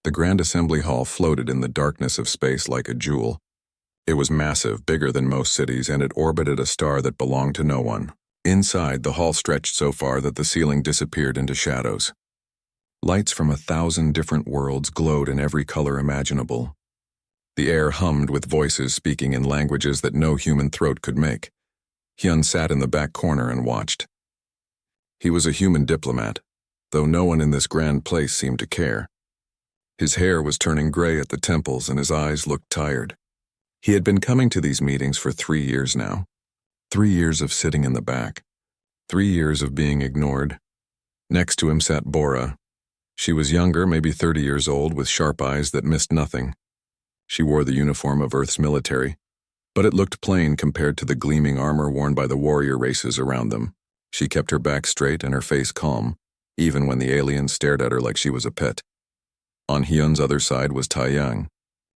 The Grand Assembly Hall floated in the darkness of space like a jewel. It was massive, bigger than most cities, and it orbited a star that belonged to no one. Inside, the hall stretched so far that the ceiling disappeared into shadows. Lights from 1,000 different worlds glowed in every color imaginable. The air hummed with voices speaking in languages that no human throat could make. Hyun sat in the back corner and watched. He was a human diplomat, though no one in this grand place seemed to care. His hair was turning gray at the temples and his eyes looked tired. He had been coming to these meetings for 3 years now. 3 years of sitting in the back. 3 years of being ignored. Next to him sat Bora. She was younger, maybe 30 years old, with sharp eyes that missed nothing. She wore the uniform of Earth's military, but it looked plain compared to the gleaming armor worn by the warrior races around them. She kept her back straight and her face calm, even when the aliens stared at her like she was a pet. On Hyun's other side was Taeyang.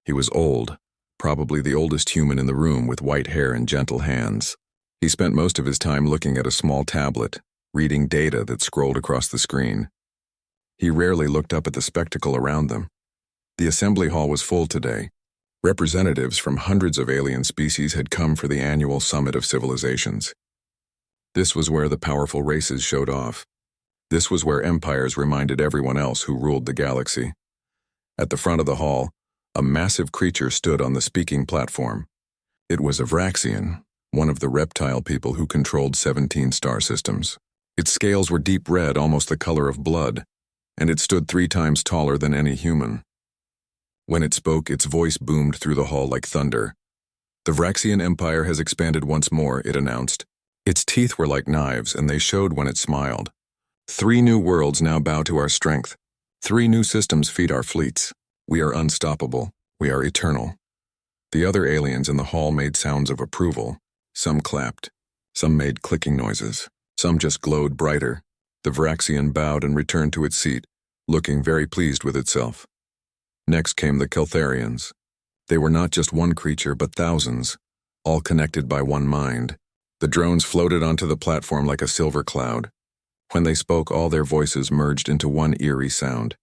He was old, probably the oldest human in the room, with white hair and gentle hands. He spent most of his time looking at a small tablet, reading data that scrolled across the screen. He rarely looked up at the spectacle around them. The assembly hall was full today. Representatives from hundreds of alien species had come for the annual Summit of Civilizations. This was where the powerful races showed off. This was where empires reminded everyone else who ruled the galaxy. At the front of the hall, a massive creature stood on the speaking platform. It was a Vraxian, one of the reptile people who controlled 17 star systems. Its scales were deep red, almost the color of blood, and it stood 3 times taller than any human. When it spoke, its voice boomed through the hall like thunder. "The Vraxian Empire has expanded once more," it announced. Its teeth were like knives, and they showed when it smiled. 3 new worlds now bow to our strength. 3 new systems feed our fleets. We are unstoppable. We are eternal. The other aliens in the hall made sounds of approval. Some clapped. Some made clicking noises. Some just glowed brighter. The Vraxian bowed and returned to its seat, looking very pleased with itself. Next came the Keltharians. They were not just one creature, but thousands, all connected by one mind. The drones floated onto the platform like a silver cloud. When they spoke, all their voices merged into one eerie sound.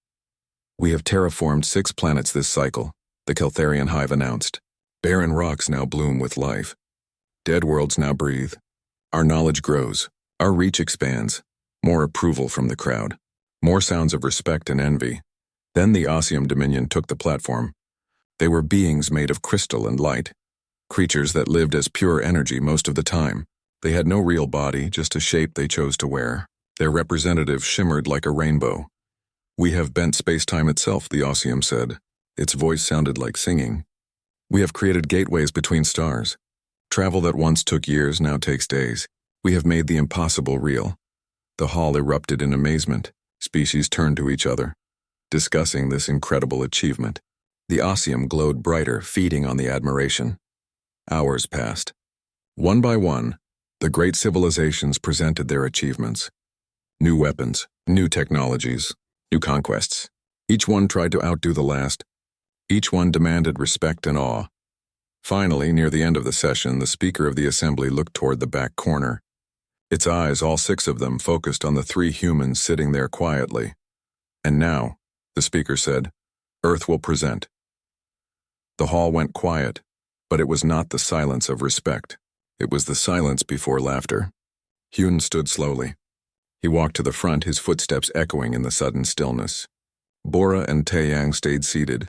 "We have terraformed 6 planets this cycle," the Keltharian hive announced. "Barren rocks now bloom with life. Dead worlds now breathe. Our knowledge grows. Our reach expands. More approval from the crowd. More sounds of respect and envy." Then the Osium Dominion took the platform. They were beings made of crystal and light. Creatures that lived as pure energy most of the time. They had no real body, just a shape they chose to wear. Their representative shimmered like a rainbow. "We have bent space-time itself," the Osium said. Its voice sounded like singing. "We have created gateways between stars. Travel that once took years now takes days. We have made the impossible real." The hall erupted in amazement. Species turned to each other, discussing this incredible achievement. The Osium glowed brighter, feeding on the admiration. Hours passed. One by one, the great civilizations presented their achievements. New weapons, new technologies, new conquests. Each one tried to outdo the last. Each one demanded respect and awe. Finally, near the end of the session, the speaker of the assembly looked toward the back corner. Its eyes, all 6 of them, focused on the 3 humans sitting there quietly. "And now," the speaker said, "Earth will present." The hall went quiet, but it was not the silence of respect. It was the silence before laughter. Hyun stood slowly. He walked to the front, his footsteps echoing in the sudden stillness. Bora and Taeyang stayed seated.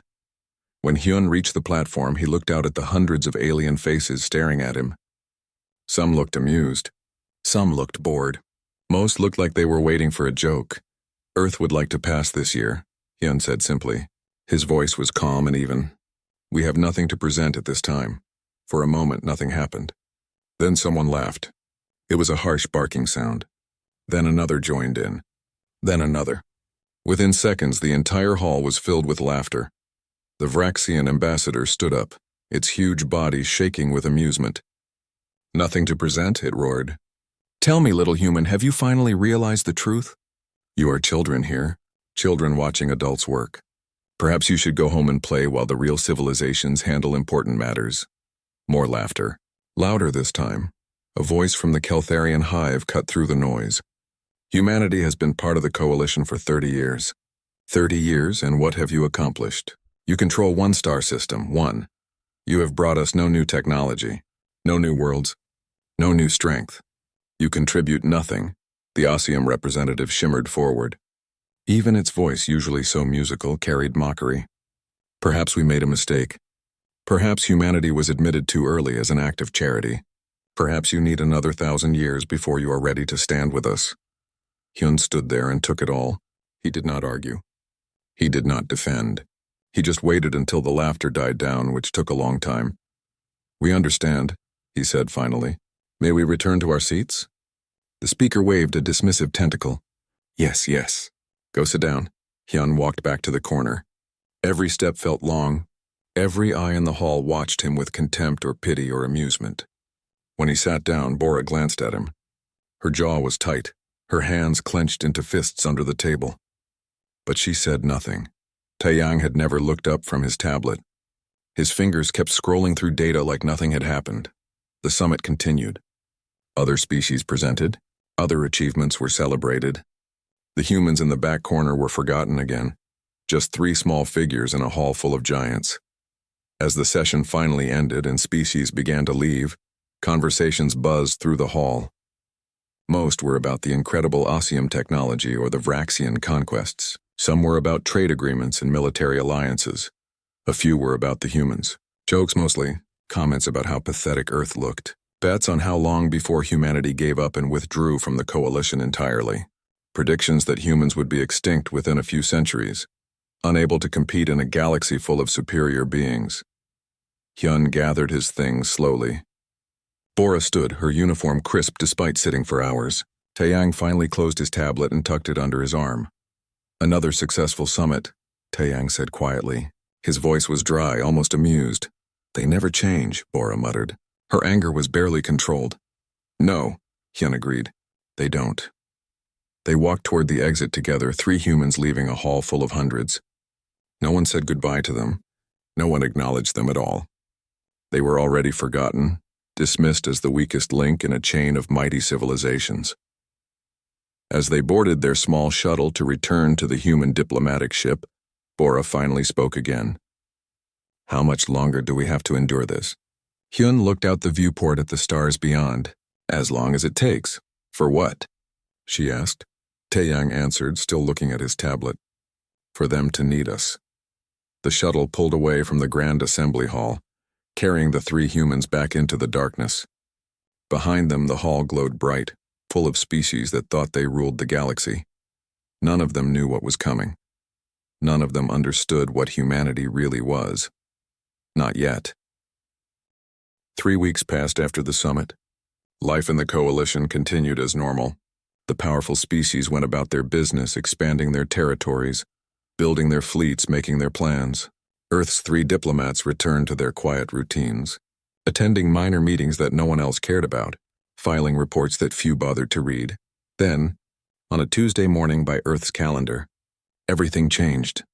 When Hyun reached the platform, he looked out at the hundreds of alien faces staring at him. Some looked amused. Some looked bored. Most looked like they were waiting for a joke. "Earth would like to pass this year," Hyun said simply. His voice was calm and even. "We have nothing to present at this time." For a moment, nothing happened. Then someone laughed. It was a harsh barking sound. Then another joined in. Then another. Within seconds, the entire hall was filled with laughter. The Vraxian ambassador stood up, its huge body shaking with amusement. "Nothing to present?" it roared. "Tell me, little human, have you finally realized the truth? You are children here, children watching adults work. Perhaps you should go home and play while the real civilizations handle important matters." More laughter. Louder this time. A voice from the Keltharian hive cut through the noise. "Humanity has been part of the coalition for 30 years. 30 years, and what have you accomplished? You control one star system, one. You have brought us no new technology, no new worlds, no new strength. You contribute nothing. The Oseum representative shimmered forward. Even its voice, usually so musical, carried mockery. Perhaps we made a mistake. Perhaps humanity was admitted too early as an act of charity. Perhaps you need another 1,000 years before you are ready to stand with us. Hyun stood there and took it all. He did not argue. He did not defend. He just waited until the laughter died down, which took a long time. We understand, he said finally. May we return to our seats? The speaker waved a dismissive tentacle. Yes, yes. Go sit down. Hyun walked back to the corner. Every step felt long. Every eye in the hall watched him with contempt or pity or amusement. When he sat down, Bora glanced at him. Her jaw was tight, her hands clenched into fists under the table. But she said nothing. Taeyang had never looked up from his tablet. His fingers kept scrolling through data like nothing had happened. The summit continued. Other species presented. Other achievements were celebrated. The humans in the back corner were forgotten again. Just 3 small figures in a hall full of giants. As the session finally ended and species began to leave, conversations buzzed through the hall. Most were about the incredible Oseum technology or the Vraxian conquests. Some were about trade agreements and military alliances. A few were about the humans. Jokes mostly, comments about how pathetic Earth looked. Bets on how long before humanity gave up and withdrew from the coalition entirely. Predictions that humans would be extinct within a few centuries, unable to compete in a galaxy full of superior beings. Hyun gathered his things slowly. Bora stood, her uniform crisp despite sitting for hours. Taeyang finally closed his tablet and tucked it under his arm. Another successful summit, Taeyang said quietly. His voice was dry, almost amused. They never change, Bora muttered. Her anger was barely controlled. No, Hyun agreed. They don't. They walked toward the exit together, 3 humans leaving a hall full of hundreds. No one said goodbye to them. No one acknowledged them at all. They were already forgotten, dismissed as the weakest link in a chain of mighty civilizations. As they boarded their small shuttle to return to the human diplomatic ship, Bora finally spoke again. How much longer do we have to endure this? Hyun looked out the viewport at the stars beyond. As long as it takes. For what? She asked. Taeyang answered, still looking at his tablet. For them to need us. The shuttle pulled away from the grand assembly hall, carrying the 3 humans back into the darkness. Behind them, the hall glowed bright, full of species that thought they ruled the galaxy. None of them knew what was coming. None of them understood what humanity really was. Not yet. 3 weeks passed after the summit. Life in the coalition continued as normal. The powerful species went about their business, expanding their territories, building their fleets, making their plans. Earth's 3 diplomats returned to their quiet routines, attending minor meetings that no one else cared about, filing reports that few bothered to read. Then, on a Tuesday morning by Earth's calendar, everything changed.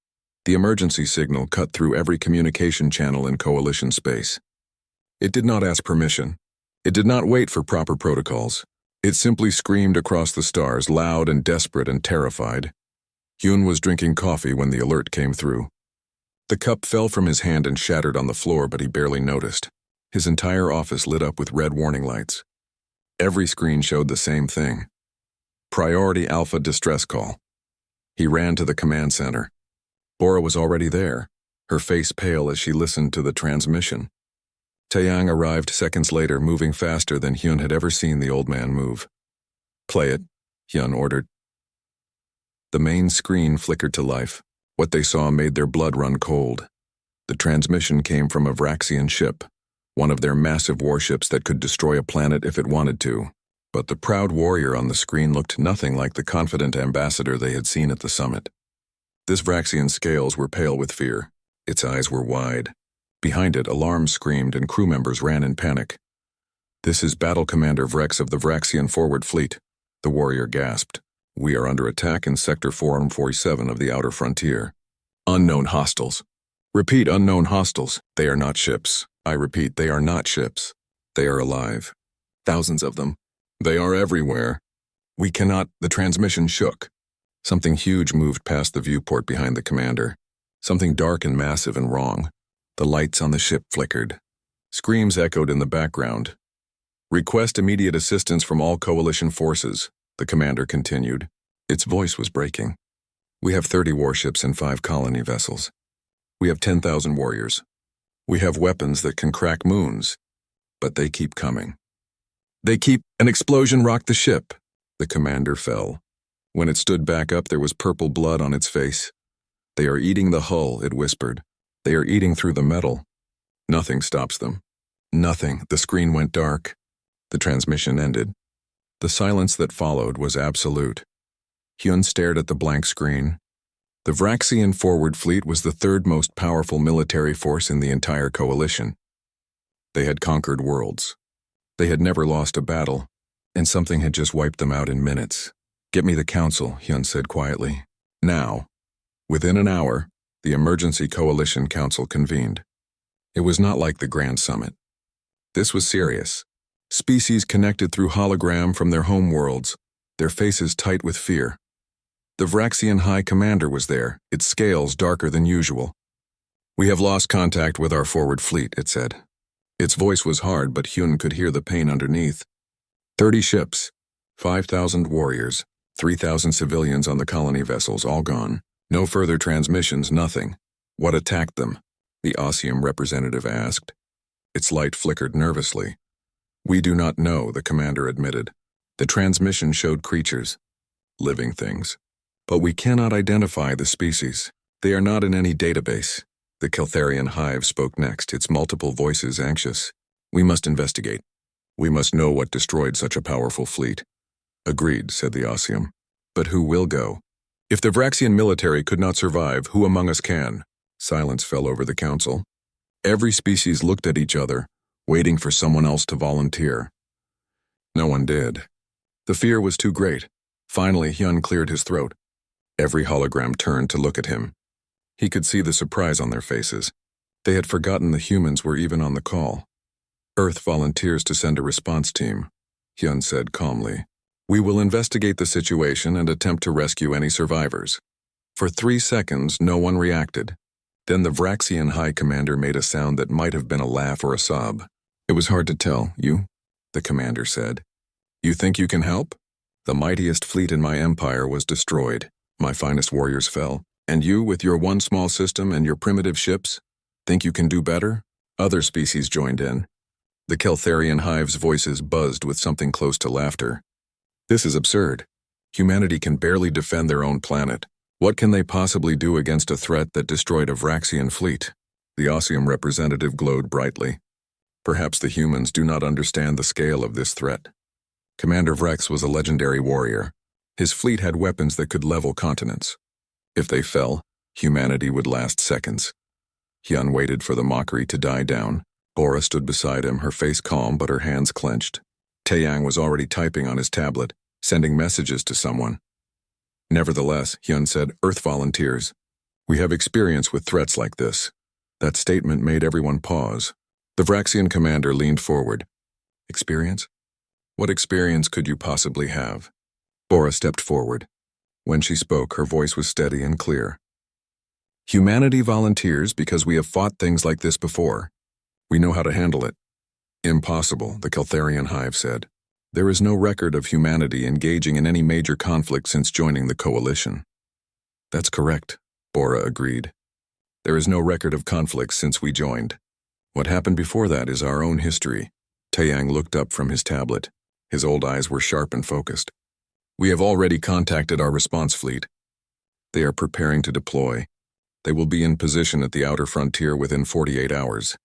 The emergency signal cut through every communication channel in coalition space. It did not ask permission. It did not wait for proper protocols. It simply screamed across the stars, loud and desperate and terrified. Hyun was drinking coffee when the alert came through. The cup fell from his hand and shattered on the floor, but he barely noticed. His entire office lit up with red warning lights. Every screen showed the same thing. Priority Alpha distress call. He ran to the command center. Bora was already there, her face pale as she listened to the transmission. Taeyang arrived seconds later, moving faster than Hyun had ever seen the old man move. Play it, Hyun ordered. The main screen flickered to life. What they saw made their blood run cold. The transmission came from a Vraxian ship, one of their massive warships that could destroy a planet if it wanted to. But the proud warrior on the screen looked nothing like the confident ambassador they had seen at the summit. This Vraxian's scales were pale with fear. Its eyes were wide. Behind it, alarms screamed and crew members ran in panic. This is Battle Commander Vrex of the Vraxian Forward Fleet, the warrior gasped. We are under attack in Sector 447 of the Outer Frontier. Unknown hostiles. Repeat, unknown hostiles. They are not ships. I repeat, they are not ships. They are alive. Thousands of them. They are everywhere. We cannot. The transmission shook. Something huge moved past the viewport behind the commander. Something dark and massive and wrong. The lights on the ship flickered. Screams echoed in the background. "Request immediate assistance from all coalition forces," the commander continued. Its voice was breaking. "We have 30 warships and 5 colony vessels. We have 10,000 warriors. We have weapons that can crack moons. But they keep coming. An explosion rocked the ship. The commander fell. When it stood back up, there was purple blood on its face. "They are eating the hull," it whispered. "They are eating through the metal. Nothing stops them. Nothing." The screen went dark. The transmission ended. The silence that followed was absolute. Hyun stared at the blank screen. The Vraxian forward fleet was the third most powerful military force in the entire coalition. They had conquered worlds. They had never lost a battle, and something had just wiped them out in minutes. "Get me the council," Hyun said quietly. "Now." Within an hour, the Emergency Coalition Council convened. It was not like the Grand Summit. This was serious. Species connected through hologram from their home worlds, their faces tight with fear. The Vraxian High Commander was there, its scales darker than usual. "We have lost contact with our forward fleet," it said. Its voice was hard, but Hyun could hear the pain underneath. 30 ships, 5,000 warriors, 3,000 civilians on the colony vessels, all gone. No further transmissions, nothing. "What attacked them?" the Osium representative asked. Its light flickered nervously. "We do not know," the commander admitted. "The transmission showed creatures, living things. But we cannot identify the species. They are not in any database." The Keltharian hive spoke next, its multiple voices anxious. "We must investigate. We must know what destroyed such a powerful fleet." "Agreed," said the Osium. "But who will go? If the Vraxian military could not survive, who among us can?" Silence fell over the council. Every species looked at each other, waiting for someone else to volunteer. No one did. The fear was too great. Finally, Hyun cleared his throat. Every hologram turned to look at him. He could see the surprise on their faces. They had forgotten the humans were even on the call. "Earth volunteers to send a response team," Hyun said calmly. "We will investigate the situation and attempt to rescue any survivors." For 3 seconds, no one reacted. Then the Vraxian High Commander made a sound that might have been a laugh or a sob. "It was hard to tell, the commander said. "You think you can help? The mightiest fleet in my empire was destroyed. My finest warriors fell. And you, with your one small system and your primitive ships, think you can do better?" Other species joined in. The Keltharian hive's voices buzzed with something close to laughter. "This is absurd. Humanity can barely defend their own planet. What can they possibly do against a threat that destroyed a Vraxian fleet?" The Osium representative glowed brightly. "Perhaps the humans do not understand the scale of this threat. Commander Vrex was a legendary warrior. His fleet had weapons that could level continents. If they fell, humanity would last seconds." Hyun waited for the mockery to die down. Bora stood beside him, her face calm but her hands clenched. Taeyang was already typing on his tablet, sending messages to someone. "Nevertheless," Hyun said, "Earth volunteers. We have experience with threats like this." That statement made everyone pause. The Vraxian commander leaned forward. "Experience? What experience could you possibly have?" Bora stepped forward. When she spoke, her voice was steady and clear. "Humanity volunteers because we have fought things like this before. We know how to handle it." "Impossible," the Keltharian hive said. "There is no record of humanity engaging in any major conflict since joining the coalition." "That's correct," Bora agreed. "There is no record of conflicts since we joined. What happened before that is our own history." Taeyang looked up from his tablet. His old eyes were sharp and focused. "We have already contacted our response fleet. They are preparing to deploy. They will be in position at the outer frontier within 48 hours.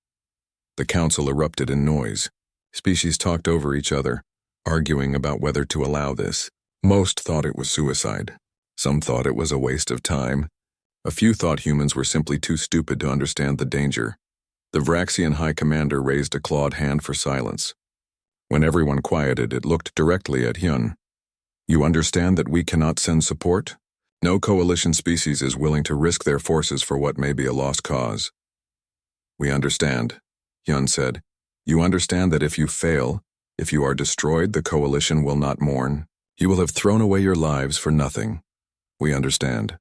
The council erupted in noise. Species talked over each other, arguing about whether to allow this. Most thought it was suicide. Some thought it was a waste of time. A few thought humans were simply too stupid to understand the danger. The Vraxian High Commander raised a clawed hand for silence. When everyone quieted, it looked directly at Hyun. "You understand that we cannot send support? No coalition species is willing to risk their forces for what may be a lost cause." "We understand," Hyun said. "You understand that if you fail, if you are destroyed, the coalition will not mourn. You will have thrown away your lives for nothing. We understand.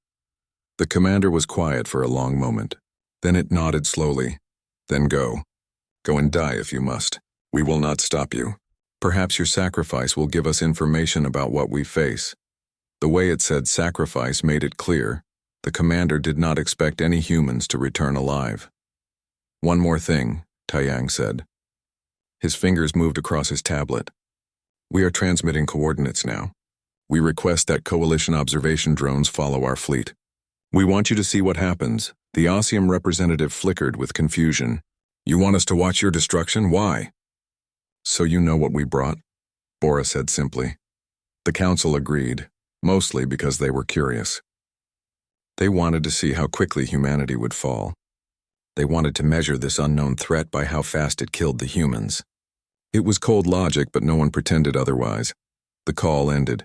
The commander was quiet for a long moment. Then it nodded slowly. Then go. Go and die if you must. We will not stop you. Perhaps your sacrifice will give us information about what we face. The way it said sacrifice made it clear. The commander did not expect any humans to return alive. One more thing, Taiyang said. His fingers moved across his tablet. We are transmitting coordinates now. We request that coalition observation drones follow our fleet. We want you to see what happens. The Oseum representative flickered with confusion. You want us to watch your destruction? Why? So you know what we brought? Bora said simply. The council agreed, mostly because they were curious. They wanted to see how quickly humanity would fall. They wanted to measure this unknown threat by how fast it killed the humans. It was cold logic, but no one pretended otherwise. The call ended.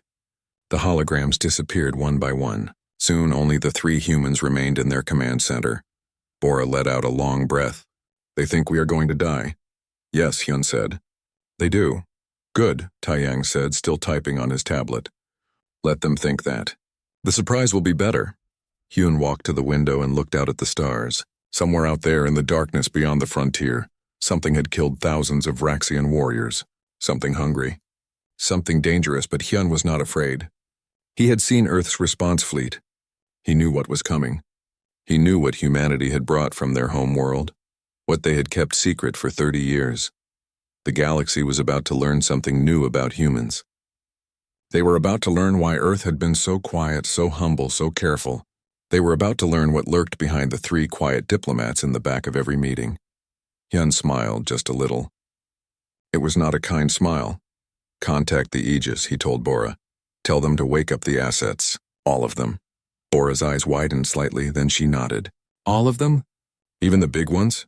The holograms disappeared one by one. Soon only the 3 humans remained in their command center. Bora let out a long breath. They think we are going to die. Yes, Hyun said. They do. Good, Taiyang said, still typing on his tablet. Let them think that. The surprise will be better. Hyun walked to the window and looked out at the stars. Somewhere out there in the darkness beyond the frontier, something had killed thousands of Vraxian warriors. Something hungry. Something dangerous, but Hyun was not afraid. He had seen Earth's response fleet. He knew what was coming. He knew what humanity had brought from their home world, what they had kept secret for 30 years. The galaxy was about to learn something new about humans. They were about to learn why Earth had been so quiet, so humble, so careful. They were about to learn what lurked behind the 3 quiet diplomats in the back of every meeting. Hyun smiled just a little. It was not a kind smile. Contact the Aegis, he told Bora. Tell them to wake up the assets. All of them. Bora's eyes widened slightly, then she nodded. All of them? Even the big ones?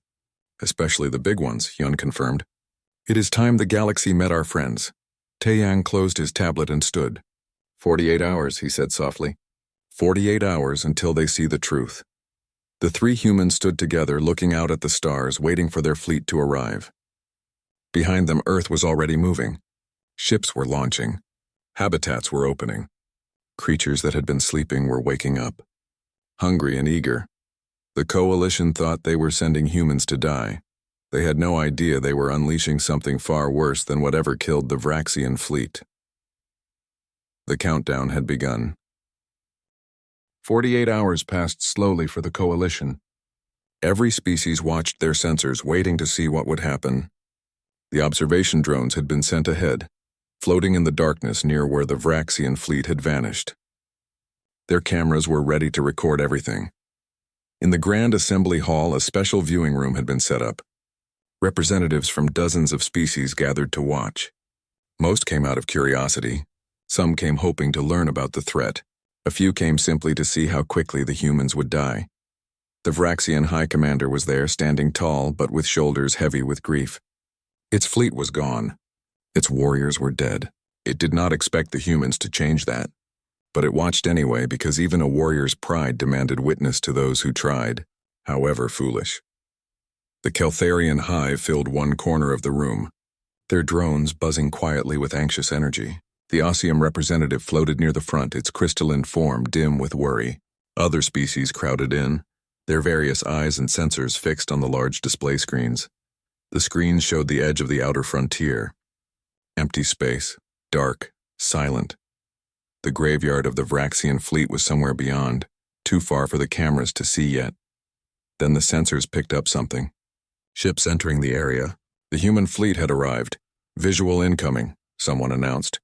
Especially the big ones, Hyun confirmed. It is time the galaxy met our friends. Taeyang closed his tablet and stood. 48 hours, he said softly. 48 hours until they see the truth. The 3 humans stood together, looking out at the stars, waiting for their fleet to arrive. Behind them, Earth was already moving. Ships were launching. Habitats were opening. Creatures that had been sleeping were waking up. Hungry and eager. The coalition thought they were sending humans to die. They had no idea they were unleashing something far worse than whatever killed the Vraxian fleet. The countdown had begun. 48 hours passed slowly for the coalition. Every species watched their sensors, waiting to see what would happen. The observation drones had been sent ahead, floating in the darkness near where the Vraxian fleet had vanished. Their cameras were ready to record everything. In the Grand Assembly Hall, a special viewing room had been set up. Representatives from dozens of species gathered to watch. Most came out of curiosity. Some came hoping to learn about the threat. A few came simply to see how quickly the humans would die. The Vraxian High Commander was there, standing tall but with shoulders heavy with grief. Its fleet was gone. Its warriors were dead. It did not expect the humans to change that. But it watched anyway because even a warrior's pride demanded witness to those who tried, however foolish. The Keltharian hive filled one corner of the room, their drones buzzing quietly with anxious energy. The Oseum representative floated near the front, its crystalline form dim with worry. Other species crowded in, their various eyes and sensors fixed on the large display screens. The screens showed the edge of the outer frontier. Empty space, dark, silent. The graveyard of the Vraxian fleet was somewhere beyond, too far for the cameras to see yet. Then the sensors picked up something. Ships entering the area. The human fleet had arrived. Visual incoming, someone announced.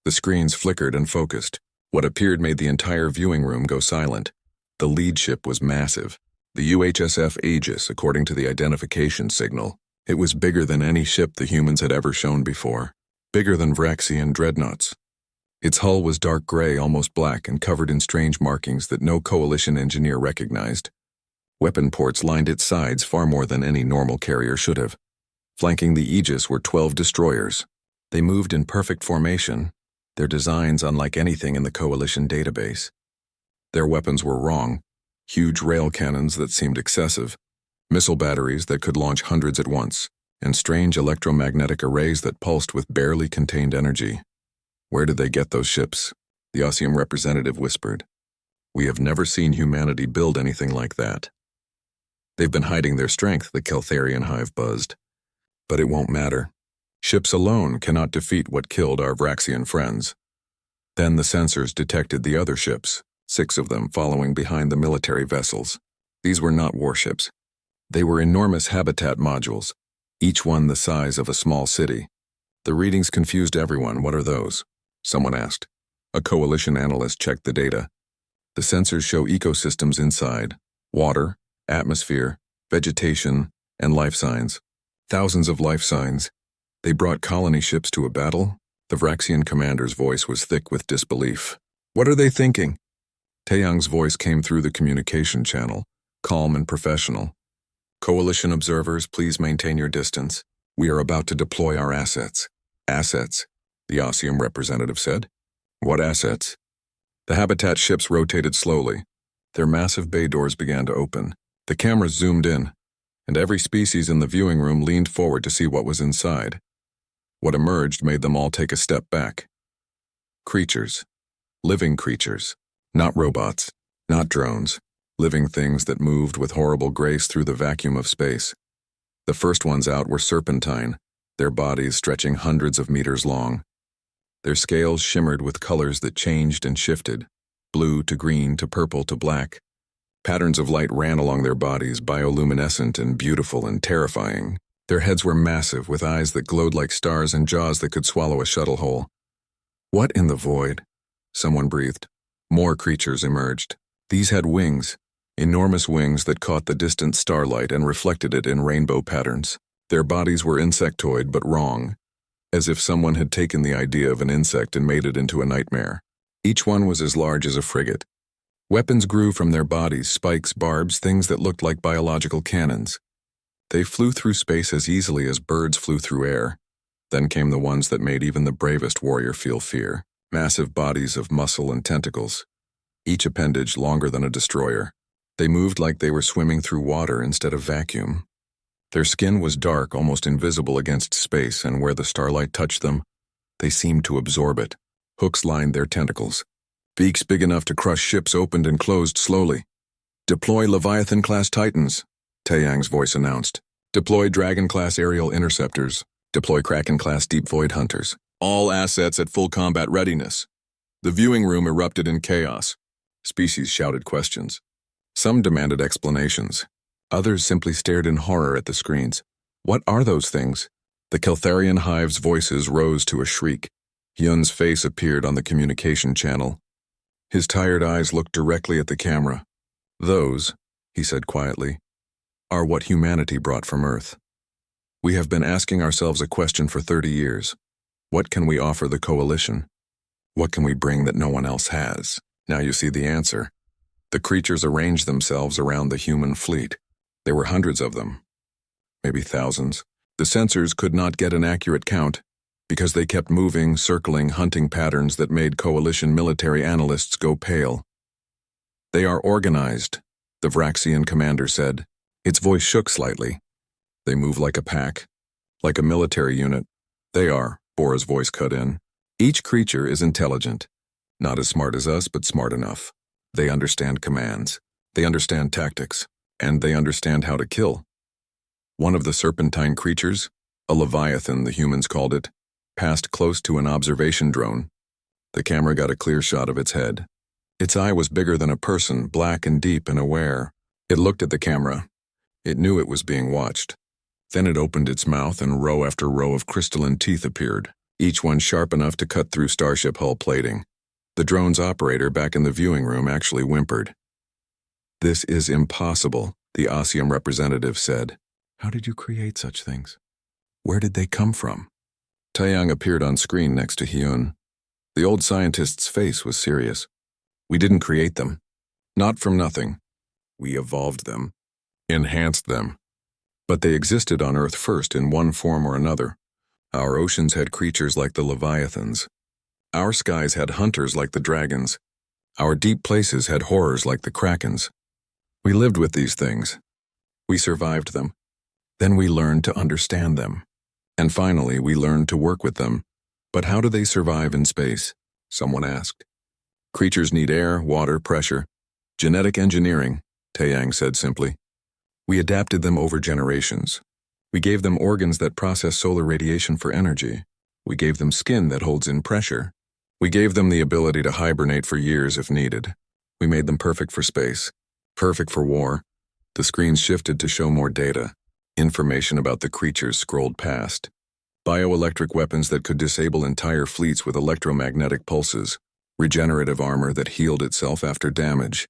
The screens flickered and focused. What appeared made the entire viewing room go silent. The lead ship was massive. The UHSF Aegis, according to the identification signal. It was bigger than any ship the humans had ever shown before. Bigger than Vraxian dreadnoughts. Its hull was dark gray, almost black, and covered in strange markings that no coalition engineer recognized. Weapon ports lined its sides far more than any normal carrier should have. Flanking the Aegis were 12 destroyers. They moved in perfect formation, their designs unlike anything in the coalition database. Their weapons were wrong. Huge rail cannons that seemed excessive, missile batteries that could launch hundreds at once, and strange electromagnetic arrays that pulsed with barely contained energy. Where did they get those ships? The Oseum representative whispered. We have never seen humanity build anything like that. They've been hiding their strength, the Keltharian hive buzzed. But it won't matter. Ships alone cannot defeat what killed our Vraxian friends. Then the sensors detected the other ships, 6 of them following behind the military vessels. These were not warships. They were enormous habitat modules, each one the size of a small city. The readings confused everyone. What are those? Someone asked. A coalition analyst checked the data. The sensors show ecosystems inside: water, atmosphere, vegetation, and life signs. Thousands of life signs. They brought colony ships to a battle? The Vraxian commander's voice was thick with disbelief. What are they thinking? Taeyang's voice came through the communication channel, calm and professional. Coalition observers, please maintain your distance. We are about to deploy our assets. Assets? The Osium representative said. What assets? The habitat ships rotated slowly. Their massive bay doors began to open. The cameras zoomed in, and every species in the viewing room leaned forward to see what was inside. What emerged made them all take a step back. Creatures. Living creatures. Not robots. Not drones. Living things that moved with horrible grace through the vacuum of space. The first ones out were serpentine, their bodies stretching hundreds of meters long. Their scales shimmered with colors that changed and shifted, blue to green to purple to black. Patterns of light ran along their bodies, bioluminescent and beautiful and terrifying. Their heads were massive, with eyes that glowed like stars and jaws that could swallow a shuttle hole. What in the void? Someone breathed. More creatures emerged. These had wings, enormous wings that caught the distant starlight and reflected it in rainbow patterns. Their bodies were insectoid but wrong, as if someone had taken the idea of an insect and made it into a nightmare. Each one was as large as a frigate. Weapons grew from their bodies, spikes, barbs, things that looked like biological cannons. They flew through space as easily as birds flew through air. Then came the ones that made even the bravest warrior feel fear. Massive bodies of muscle and tentacles, each appendage longer than a destroyer. They moved like they were swimming through water instead of vacuum. Their skin was dark, almost invisible against space, and where the starlight touched them, they seemed to absorb it. Hooks lined their tentacles. Beaks big enough to crush ships opened and closed slowly. Deploy Leviathan-class Titans, Taeyang's voice announced. Deploy Dragon-class aerial interceptors. Deploy Kraken-class deep void hunters. All assets at full combat readiness. The viewing room erupted in chaos. Species shouted questions. Some demanded explanations. Others simply stared in horror at the screens. What are those things? The Keltharian hive's voices rose to a shriek. Hyun's face appeared on the communication channel. His tired eyes looked directly at the camera. Those, he said quietly, are what humanity brought from Earth. We have been asking ourselves a question for 30 years. What can we offer the coalition? What can we bring that no one else has? Now you see the answer. The creatures arranged themselves around the human fleet. There were hundreds of them, maybe thousands. The sensors could not get an accurate count because they kept moving, circling, hunting patterns that made coalition military analysts go pale. They are organized, the Vraxian commander said. Its voice shook slightly. They move like a pack, like a military unit. They are, Bora's voice cut in. Each creature is intelligent. Not as smart as us, but smart enough. They understand commands. They understand tactics. And they understand how to kill. One of the serpentine creatures, a Leviathan the humans called it, passed close to an observation drone. The camera got a clear shot of its head. Its eye was bigger than a person, black and deep and aware. It looked at the camera. It knew it was being watched. Then it opened its mouth and row after row of crystalline teeth appeared, each one sharp enough to cut through starship hull plating. The drone's operator back in the viewing room actually whimpered. This is impossible, the Osium representative said. How did you create such things? Where did they come from? Taeyang appeared on screen next to Hyun. The old scientist's face was serious. We didn't create them. Not from nothing. We evolved them. Enhanced them. But they existed on Earth first in one form or another. Our oceans had creatures like the Leviathans. Our skies had hunters like the dragons. Our deep places had horrors like the krakens. We lived with these things. We survived them. Then we learned to understand them. And finally, we learned to work with them. But how do they survive in space? Someone asked. Creatures need air, water, pressure. Genetic engineering, Taeyang said simply. We adapted them over generations. We gave them organs that process solar radiation for energy. We gave them skin that holds in pressure. We gave them the ability to hibernate for years if needed. We made them perfect for space, perfect for war. The screens shifted to show more data. Information about the creatures scrolled past. Bioelectric weapons that could disable entire fleets with electromagnetic pulses. Regenerative armor that healed itself after damage.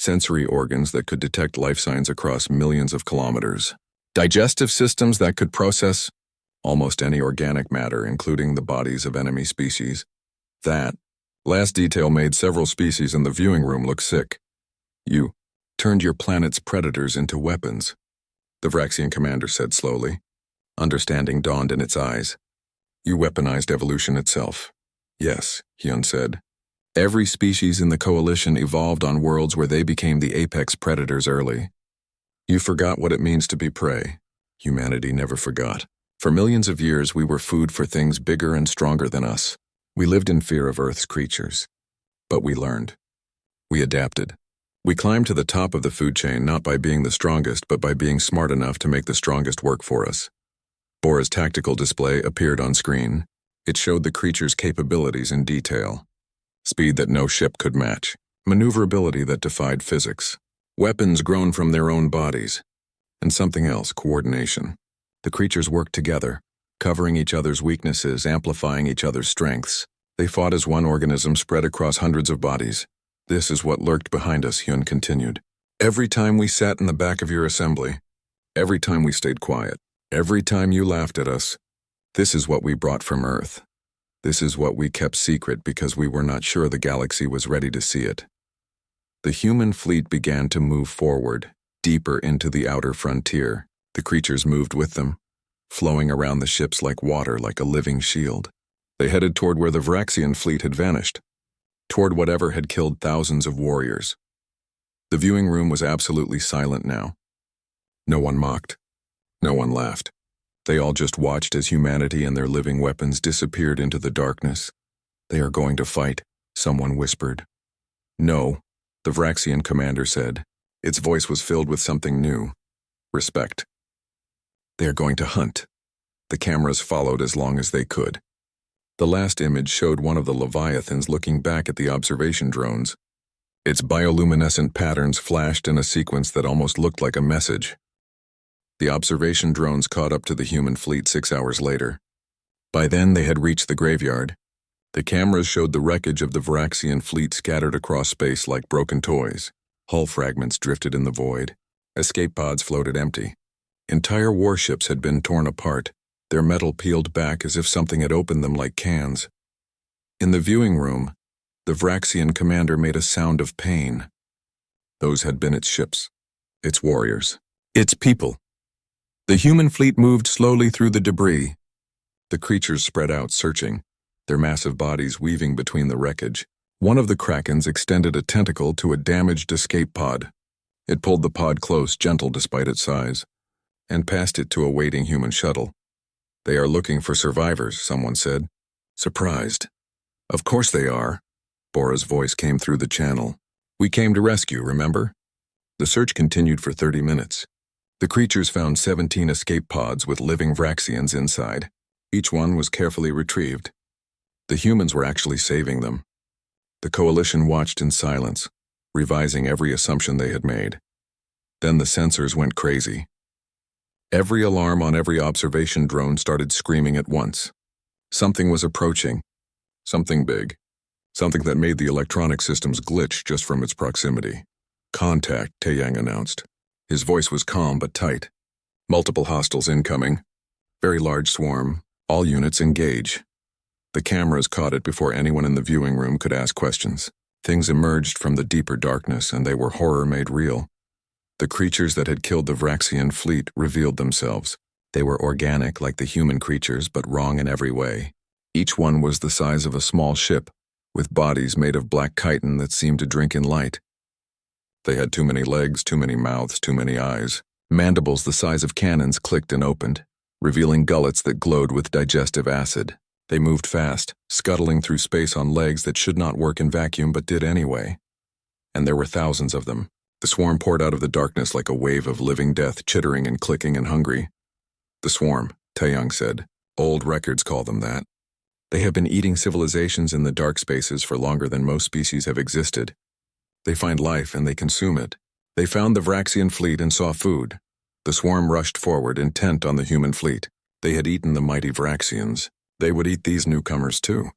Sensory organs that could detect life signs across millions of kilometers. Digestive systems that could process almost any organic matter, including the bodies of enemy species. That last detail made several species in the viewing room look sick. You turned your planet's predators into weapons, the Vraxian commander said slowly. Understanding dawned in its eyes. You weaponized evolution itself. Yes, Hyun said. Every species in the coalition evolved on worlds where they became the apex predators early. You forgot what it means to be prey. Humanity never forgot. For millions of years, we were food for things bigger and stronger than us. We lived in fear of Earth's creatures. But we learned. We adapted. We climbed to the top of the food chain not by being the strongest, but by being smart enough to make the strongest work for us. Bora's tactical display appeared on screen. It showed the creature's capabilities in detail. Speed that no ship could match. Maneuverability that defied physics. Weapons grown from their own bodies. And something else, coordination. The creatures worked together, covering each other's weaknesses, amplifying each other's strengths. They fought as one organism spread across hundreds of bodies. This is what lurked behind us, Hyun continued. Every time we sat in the back of your assembly, every time we stayed quiet, every time you laughed at us, this is what we brought from Earth. This is what we kept secret because we were not sure the galaxy was ready to see it. The human fleet began to move forward, deeper into the outer frontier. The creatures moved with them, flowing around the ships like water, like a living shield. They headed toward where the Vraxian fleet had vanished, toward whatever had killed thousands of warriors. The viewing room was absolutely silent now. No one mocked. No one laughed. They all just watched as humanity and their living weapons disappeared into the darkness. They are going to fight, someone whispered. No, the Vraxian commander said. Its voice was filled with something new. Respect. They are going to hunt. The cameras followed as long as they could. The last image showed one of the Leviathans looking back at the observation drones. Its bioluminescent patterns flashed in a sequence that almost looked like a message. The observation drones caught up to the human fleet 6 hours later. By then, they had reached the graveyard. The cameras showed the wreckage of the Vraxian fleet scattered across space like broken toys. Hull fragments drifted in the void. Escape pods floated empty. Entire warships had been torn apart, their metal peeled back as if something had opened them like cans. In the viewing room, the Vraxian commander made a sound of pain. Those had been its ships, its warriors, its people. The human fleet moved slowly through the debris. The creatures spread out, searching, their massive bodies weaving between the wreckage. One of the krakens extended a tentacle to a damaged escape pod. It pulled the pod close, gentle despite its size, and passed it to a waiting human shuttle. They are looking for survivors, someone said. Surprised. Of course they are. Bora's voice came through the channel. We came to rescue, remember? The search continued for 30 minutes. The creatures found 17 escape pods with living Vraxians inside. Each one was carefully retrieved. The humans were actually saving them. The coalition watched in silence, revising every assumption they had made. Then the sensors went crazy. Every alarm on every observation drone started screaming at once. Something was approaching. Something big. Something that made the electronic systems glitch just from its proximity. Contact, Taeyang announced. His voice was calm but tight. Multiple hostiles incoming. Very large swarm. All units engage. The cameras caught it before anyone in the viewing room could ask questions. Things emerged from the deeper darkness, and they were horror made real. The creatures that had killed the Vraxian fleet revealed themselves. They were organic like the human creatures, but wrong in every way. Each one was the size of a small ship, with bodies made of black chitin that seemed to drink in light. They had too many legs, too many mouths, too many eyes. Mandibles the size of cannons clicked and opened, revealing gullets that glowed with digestive acid. They moved fast, scuttling through space on legs that should not work in vacuum but did anyway. and there were thousands of them. The swarm poured out of the darkness like a wave of living death, chittering and clicking and hungry. The swarm, Taeyang said. Old records call them that. They have been eating civilizations in the dark spaces for longer than most species have existed. They find life and they consume it. They found the Vraxian fleet and saw food. The swarm rushed forward, intent on the human fleet. They had eaten the mighty Vraxians. They would eat these newcomers too.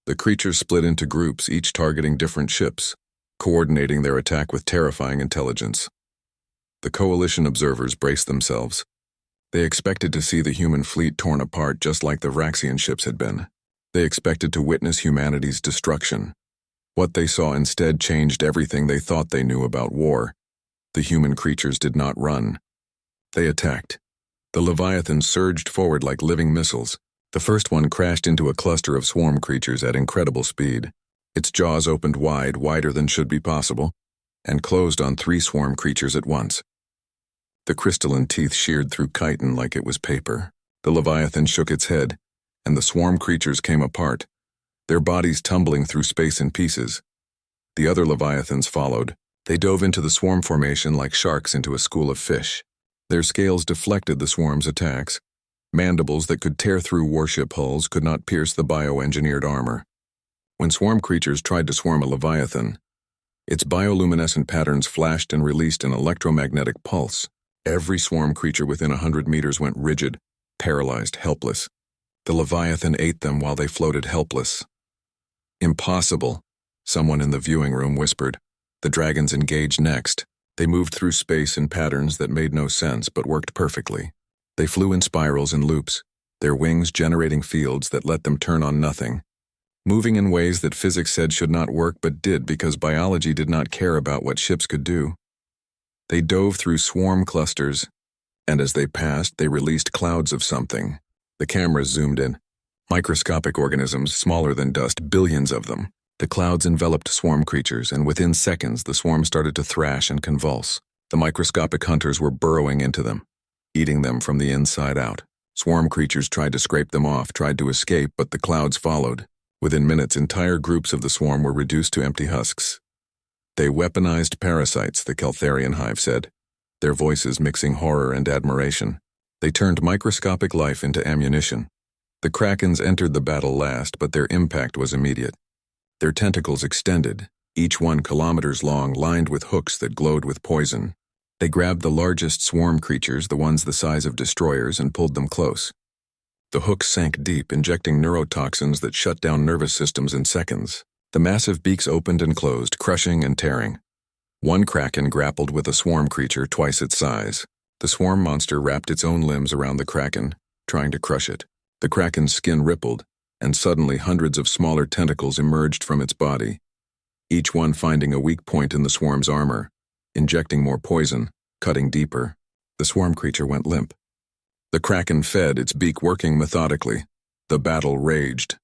The creatures split into groups, each targeting different ships, coordinating their attack with terrifying intelligence. The coalition observers braced themselves. They expected to see the human fleet torn apart just like the Vraxian ships had been. They expected to witness humanity's destruction. What they saw instead changed everything they thought they knew about war. The human creatures did not run. They attacked. The Leviathans surged forward like living missiles. The first one crashed into a cluster of swarm creatures at incredible speed. Its jaws opened wide, wider than should be possible, and closed on 3 swarm creatures at once. The crystalline teeth sheared through chitin like it was paper. The Leviathan shook its head, and the swarm creatures came apart, their bodies tumbling through space in pieces. The other Leviathans followed. They dove into the swarm formation like sharks into a school of fish. Their scales deflected the swarm's attacks. Mandibles that could tear through warship hulls could not pierce the bioengineered armor. When swarm creatures tried to swarm a Leviathan, its bioluminescent patterns flashed and released an electromagnetic pulse. Every swarm creature within 100 meters went rigid, paralyzed, helpless. The Leviathan ate them while they floated helpless. Impossible, someone in the viewing room whispered. The dragons engaged next. They moved through space in patterns that made no sense but worked perfectly. They flew in spirals and loops, their wings generating fields that let them turn on nothing, moving in ways that physics said should not work but did because biology did not care about what ships could do. They dove through swarm clusters, and as they passed, they released clouds of something. The cameras zoomed in. Microscopic organisms smaller than dust, billions of them. The clouds enveloped swarm creatures, and within seconds the swarm started to thrash and convulse. The microscopic hunters were burrowing into them, eating them from the inside out. Swarm creatures tried to scrape them off, tried to escape, but the clouds followed. Within minutes, entire groups of the swarm were reduced to empty husks. They weaponized parasites, the Keltharian hive said, their voices mixing horror and admiration. They turned microscopic life into ammunition. The Krakens entered the battle last, but their impact was immediate. Their tentacles extended, each one kilometers long, lined with hooks that glowed with poison. They grabbed the largest swarm creatures, the ones the size of destroyers, and pulled them close. The hooks sank deep, injecting neurotoxins that shut down nervous systems in seconds. The massive beaks opened and closed, crushing and tearing. One kraken grappled with a swarm creature twice its size. The swarm monster wrapped its own limbs around the kraken, trying to crush it. The kraken's skin rippled, and suddenly hundreds of smaller tentacles emerged from its body, each one finding a weak point in the swarm's armor, injecting more poison, cutting deeper. The swarm creature went limp. The kraken fed, its beak working methodically. The battle raged.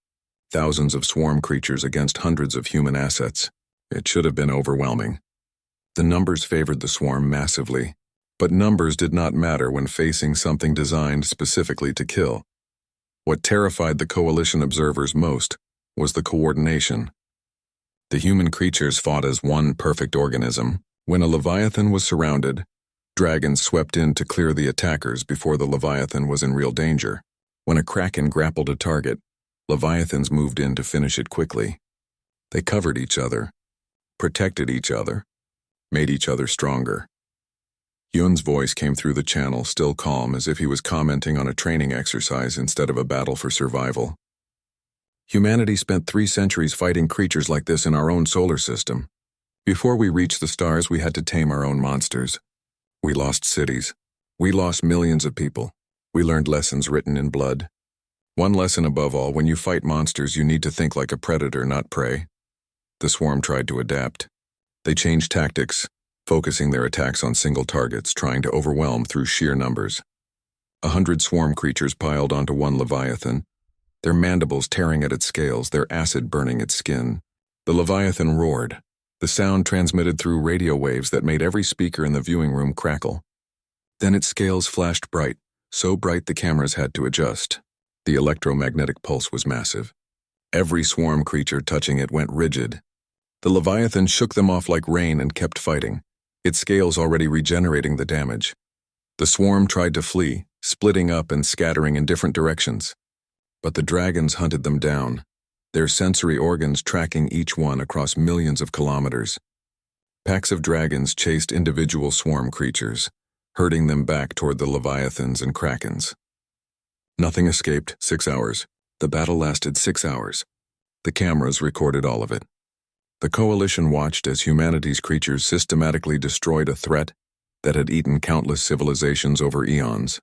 Thousands of swarm creatures against hundreds of human assets. It should have been overwhelming. The numbers favored the swarm massively, but numbers did not matter when facing something designed specifically to kill. What terrified the coalition observers most was the coordination. The human creatures fought as one perfect organism. When a Leviathan was surrounded, dragons swept in to clear the attackers before the Leviathan was in real danger. When a kraken grappled a target, Leviathans moved in to finish it quickly. They covered each other, protected each other, made each other stronger. Yun's voice came through the channel, still calm, as if he was commenting on a training exercise instead of a battle for survival. Humanity spent 3 centuries fighting creatures like this in our own solar system. Before we reached the stars, we had to tame our own monsters. We lost cities. We lost millions of people. We learned lessons written in blood. One lesson above all: when you fight monsters, you need to think like a predator, not prey. The swarm tried to adapt. They changed tactics, focusing their attacks on single targets, trying to overwhelm through sheer numbers. 100 swarm creatures piled onto one Leviathan, their mandibles tearing at its scales, their acid burning its skin. The Leviathan roared. The sound transmitted through radio waves that made every speaker in the viewing room crackle. Then its scales flashed bright, so bright the cameras had to adjust. The electromagnetic pulse was massive. Every swarm creature touching it went rigid. The Leviathan shook them off like rain and kept fighting, its scales already regenerating the damage. The swarm tried to flee, splitting up and scattering in different directions. But the dragons hunted them down, their sensory organs tracking each one across millions of kilometers. Packs of dragons chased individual swarm creatures, herding them back toward the Leviathans and Krakens. Nothing escaped. 6 hours. The battle lasted 6 hours. The cameras recorded all of it. The Coalition watched as humanity's creatures systematically destroyed a threat that had eaten countless civilizations over eons.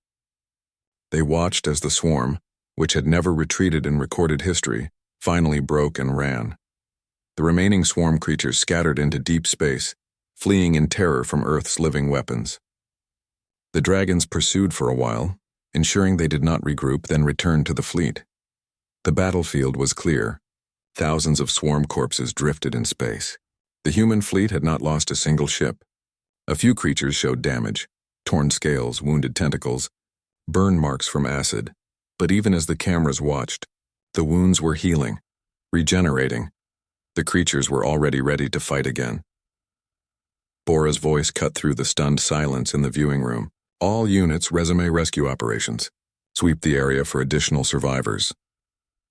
They watched as the swarm, which had never retreated in recorded history, finally broke and ran. The remaining swarm creatures scattered into deep space, fleeing in terror from Earth's living weapons. The dragons pursued for a while, ensuring they did not regroup, then returned to the fleet. The battlefield was clear. Thousands of swarm corpses drifted in space. The human fleet had not lost a single ship. A few creatures showed damage, torn scales, wounded tentacles, burn marks from acid. But even as the cameras watched, the wounds were healing, regenerating. The creatures were already ready to fight again. Bora's voice cut through the stunned silence in the viewing room. All units, resume rescue operations. Sweep the area for additional survivors.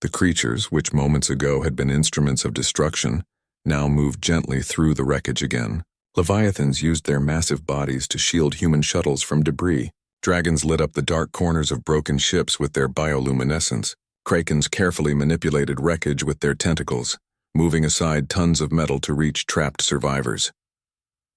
The creatures, which moments ago had been instruments of destruction, now moved gently through the wreckage again. Leviathans used their massive bodies to shield human shuttles from debris. Dragons lit up the dark corners of broken ships with their bioluminescence. Krakens carefully manipulated wreckage with their tentacles, moving aside tons of metal to reach trapped survivors.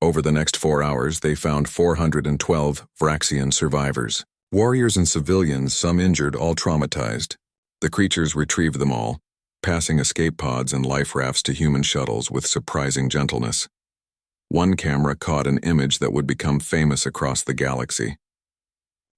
Over the next 4 hours, they found 412 Vraxian survivors. Warriors and civilians, some injured, all traumatized. The creatures retrieved them all, passing escape pods and life rafts to human shuttles with surprising gentleness. One camera caught an image that would become famous across the galaxy.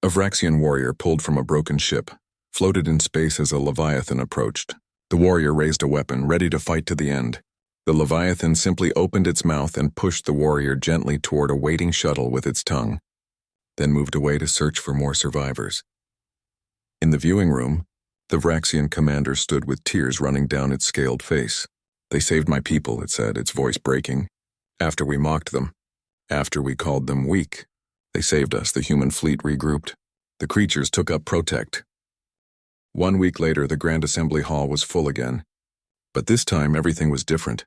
A Vraxian warrior pulled from a broken ship, floated in space as a Leviathan approached. The warrior raised a weapon, ready to fight to the end. The Leviathan simply opened its mouth and pushed the warrior gently toward a waiting shuttle with its tongue, then moved away to search for more survivors. In the viewing room, the Vraxian commander stood with tears running down its scaled face. "They saved my people," it said, its voice breaking. "After we mocked them. After we called them weak. They saved us." The human fleet regrouped. The creatures took up protect. 1 week later, the Grand Assembly Hall was full again. But this time, everything was different.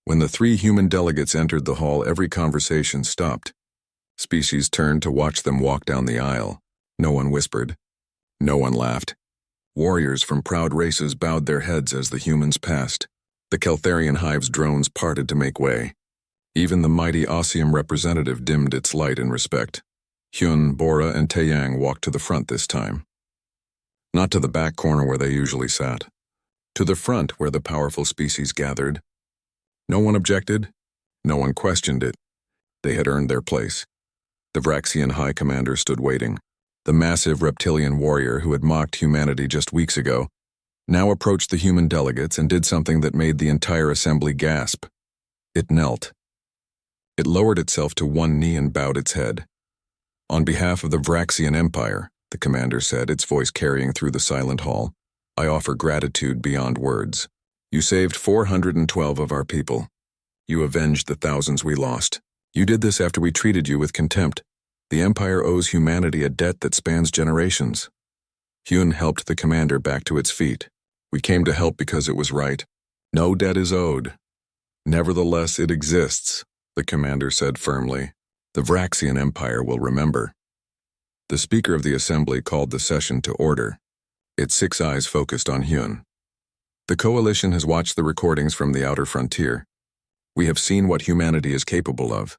When the 3 human delegates entered the hall, every conversation stopped. Species turned to watch them walk down the aisle. No one whispered. No one laughed. Warriors from proud races bowed their heads as the humans passed. The Keltharian hive's drones parted to make way. Even the mighty Ossium representative dimmed its light in respect. Hyun, Bora, and Taeyang walked to the front this time. Not to the back corner where they usually sat. To the front where the powerful species gathered. No one objected. No one questioned it. They had earned their place. The Vraxian High Commander stood waiting. The massive reptilian warrior who had mocked humanity just weeks ago now approached the human delegates and did something that made the entire assembly gasp. It knelt. It lowered itself to one knee and bowed its head. "On behalf of the Vraxian Empire," the commander said, its voice carrying through the silent hall, "I offer gratitude beyond words. You saved 412 of our people. You avenged the thousands we lost. You did this after we treated you with contempt. The Empire owes humanity a debt that spans generations." Hyun helped the commander back to its feet. "We came to help because it was right. No debt is owed. Nevertheless, it exists," the commander said firmly. "The Vraxian Empire will remember." The Speaker of the Assembly called the session to order, its 6 eyes focused on Hyun. "The Coalition has watched the recordings from the outer frontier. We have seen what humanity is capable of.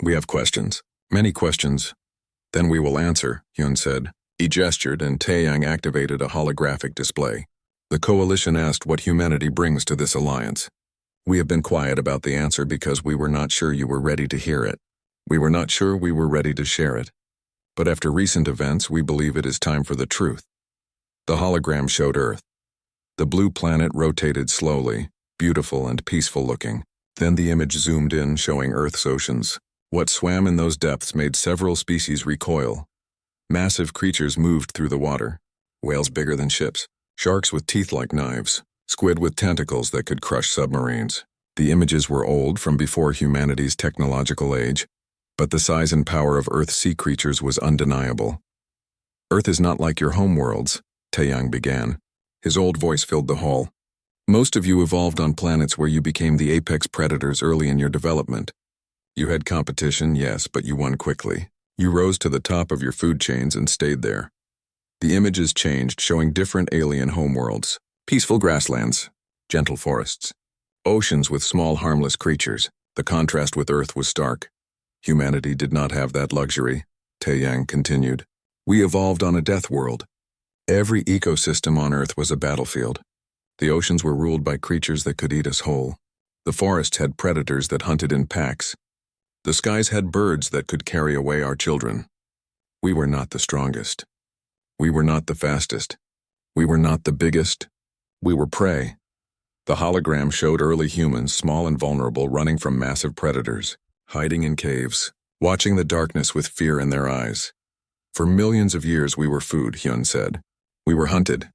We have questions, many questions. Then we will answer," Hyun said. He gestured and Taeyang activated a holographic display. The Coalition asked what humanity brings to this alliance. "We have been quiet about the answer because we were not sure you were ready to hear it. We were not sure we were ready to share it. But after recent events, we believe it is time for the truth." The hologram showed Earth. The blue planet rotated slowly, beautiful and peaceful looking. Then the image zoomed in, showing Earth's oceans. What swam in those depths made several species recoil. Massive creatures moved through the water. Whales bigger than ships, sharks with teeth like knives, squid with tentacles that could crush submarines, The images were old, from before humanity's technological age, but the size and power of Earth's sea creatures was undeniable. Earth is not like your homeworlds, Taeyang began. His old voice filled the hall. Most of you evolved on planets where you became the apex predators early in your development. You had competition, yes, but you won quickly. You rose to the top of your food chains and stayed there. The images changed, showing different alien homeworlds. Peaceful grasslands, gentle forests, oceans with small harmless creatures. The contrast with Earth was stark. Humanity did not have that luxury, Taeyang continued. We evolved on a death world. Every ecosystem on Earth was a battlefield. The oceans were ruled by creatures that could eat us whole. The forests had predators that hunted in packs. The skies had birds that could carry away our children. We were not the strongest. We were not the fastest. We were not the biggest. We were prey. The hologram showed early humans, small and vulnerable, running from massive predators, hiding in caves, watching the darkness with fear in their eyes. For millions of years we were food, Hyun said. We were hunted.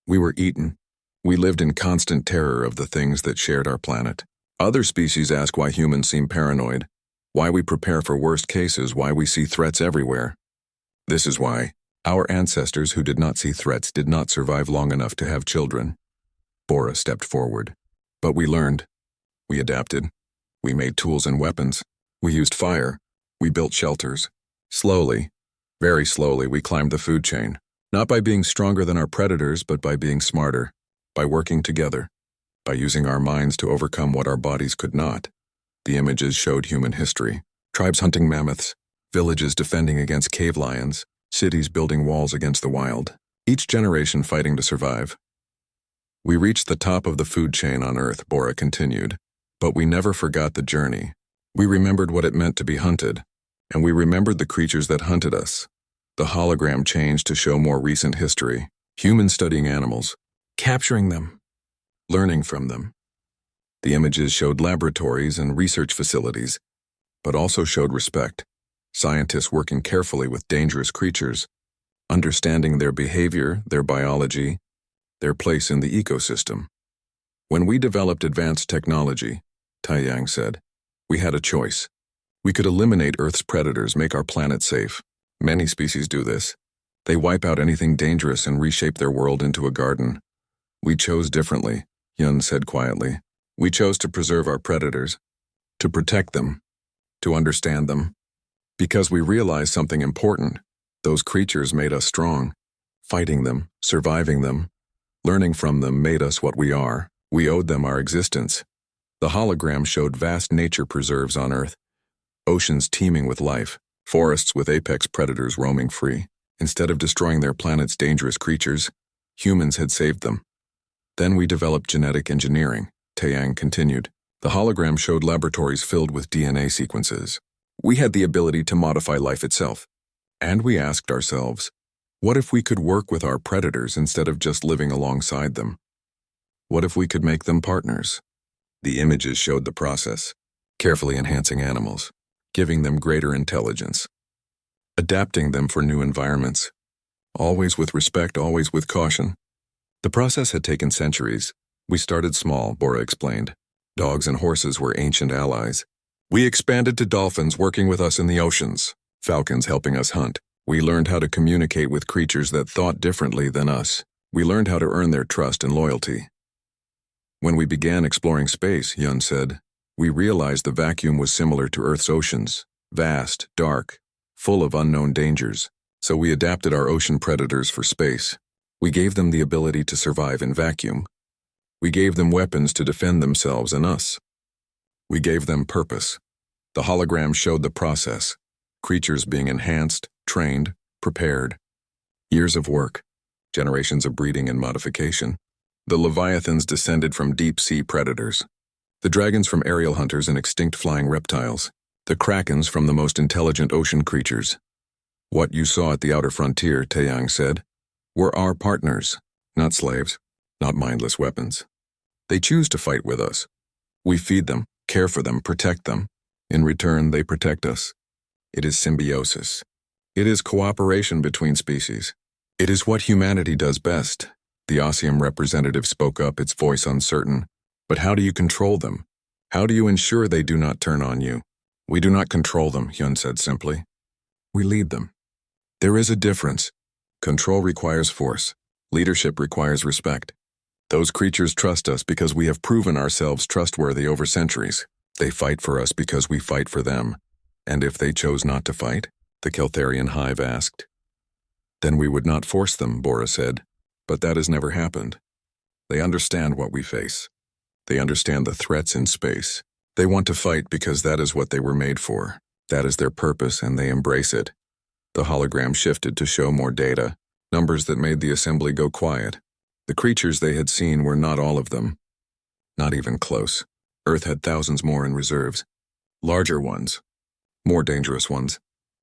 We were eaten. We lived in constant terror of the things that shared our planet. Other species ask why humans seem paranoid, why we prepare for worst cases, why we see threats everywhere. This is why. Our ancestors who did not see threats did not survive long enough to have children. Bora stepped forward. But we learned. We adapted. We made tools and weapons. We used fire. We built shelters. Slowly, very slowly, we climbed the food chain. Not by being stronger than our predators, but by being smarter. By working together. By using our minds to overcome what our bodies could not. The images showed human history. Tribes hunting mammoths. Villages defending against cave lions. Cities building walls against the wild, each generation fighting to survive. We reached the top of the food chain on Earth, Bora continued, but we never forgot the journey. We remembered what it meant to be hunted, and we remembered the creatures that hunted us. The hologram changed to show more recent history, humans studying animals, capturing them, learning from them. The images showed laboratories and research facilities, but also showed respect. Scientists working carefully with dangerous creatures, understanding their behavior, their biology, their place in the ecosystem. When we developed advanced technology, Taeyang said, we had a choice. We could eliminate Earth's predators, make our planet safe. Many species do this. They wipe out anything dangerous and reshape their world into a garden. We chose differently, Hyun said quietly. We chose to preserve our predators, to protect them, to understand them. Because we realized something important. Those creatures made us strong. Fighting them, surviving them, learning from them made us what we are. We owed them our existence. The hologram showed vast nature preserves on Earth. Oceans teeming with life. Forests with apex predators roaming free. Instead of destroying their planet's dangerous creatures, humans had saved them. Then we developed genetic engineering, Taeyang continued. The hologram showed laboratories filled with DNA sequences. We had the ability to modify life itself. And we asked ourselves, what if we could work with our predators instead of just living alongside them? What if we could make them partners? The images showed the process, carefully enhancing animals, giving them greater intelligence, adapting them for new environments, always with respect, always with caution. The process had taken centuries. We started small, Bora explained. Dogs and horses were ancient allies. We expanded to dolphins working with us in the oceans, falcons helping us hunt. We learned how to communicate with creatures that thought differently than us. We learned how to earn their trust and loyalty. When we began exploring space, Yun said, we realized the vacuum was similar to Earth's oceans, vast, dark, full of unknown dangers. So we adapted our ocean predators for space. We gave them the ability to survive in vacuum. We gave them weapons to defend themselves and us. We gave them purpose. The hologram showed the process, creatures being enhanced, trained, prepared. Years of work, generations of breeding and modification. The leviathans descended from deep-sea predators. The dragons from aerial hunters and extinct flying reptiles. The krakens from the most intelligent ocean creatures. What you saw at the outer frontier, Taeyang said, were our partners, not slaves, not mindless weapons. They choose to fight with us. We feed them, care for them, protect them. In return, they protect us. It is symbiosis. It is cooperation between species. It is what humanity does best. The Oseam representative spoke up, its voice uncertain. But how do you control them? How do you ensure they do not turn on you? We do not control them, Hyun said simply. We lead them. There is a difference. Control requires force. Leadership requires respect. Those creatures trust us because we have proven ourselves trustworthy over centuries. They fight for us because we fight for them. And if they chose not to fight? The Keltharian hive asked. Then we would not force them, Bora said. But that has never happened. They understand what we face. They understand the threats in space. They want to fight because that is what they were made for. That is their purpose, and they embrace it. The hologram shifted to show more data, numbers that made the assembly go quiet. The creatures they had seen were not all of them. Not even close. Earth had thousands more in reserves. Larger ones. More dangerous ones.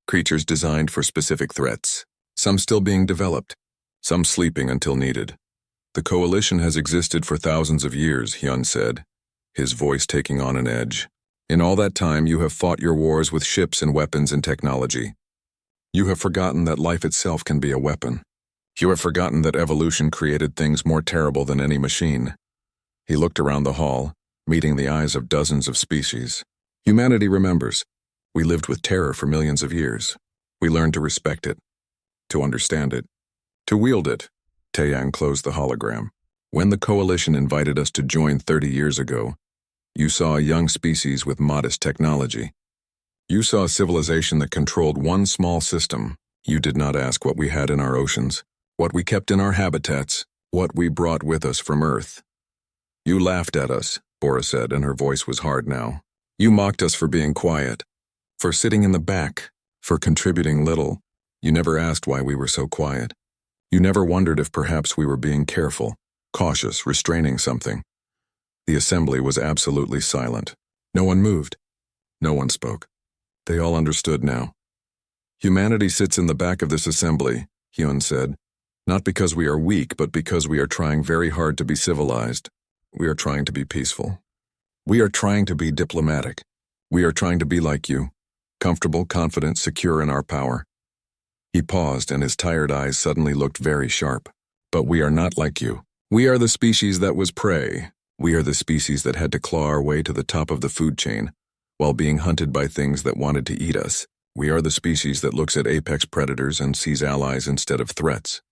Creatures designed for specific threats. Some still being developed. Some sleeping until needed. The coalition has existed for thousands of years, Hyun said, his voice taking on an edge. In all that time, you have fought your wars with ships and weapons and technology. You have forgotten that life itself can be a weapon. You have forgotten that evolution created things more terrible than any machine. He looked around the hall, meeting the eyes of dozens of species. Humanity remembers. We lived with terror for millions of years. We learned to respect it, to understand it, to wield it. Taeyang closed the hologram. When the coalition invited us to join 30 years ago, you saw a young species with modest technology. You saw a civilization that controlled one small system. You did not ask what we had in our oceans, what we kept in our habitats, what we brought with us from Earth. You laughed at us, Bora said, and her voice was hard now. You mocked us for being quiet, for sitting in the back, for contributing little. You never asked why we were so quiet. You never wondered if perhaps we were being careful, cautious, restraining something. The assembly was absolutely silent. No one moved. No one spoke. They all understood now. Humanity sits in the back of this assembly, Hyun said, not because we are weak, but because we are trying very hard to be civilized. We are trying to be peaceful. We are trying to be diplomatic. We are trying to be like you, comfortable, confident, secure in our power. He paused, and his tired eyes suddenly looked very sharp. But we are not like you. We are the species that was prey. We are the species that had to claw our way to the top of the food chain, while being hunted by things that wanted to eat us. We are the species that looks at apex predators and sees allies instead of threats.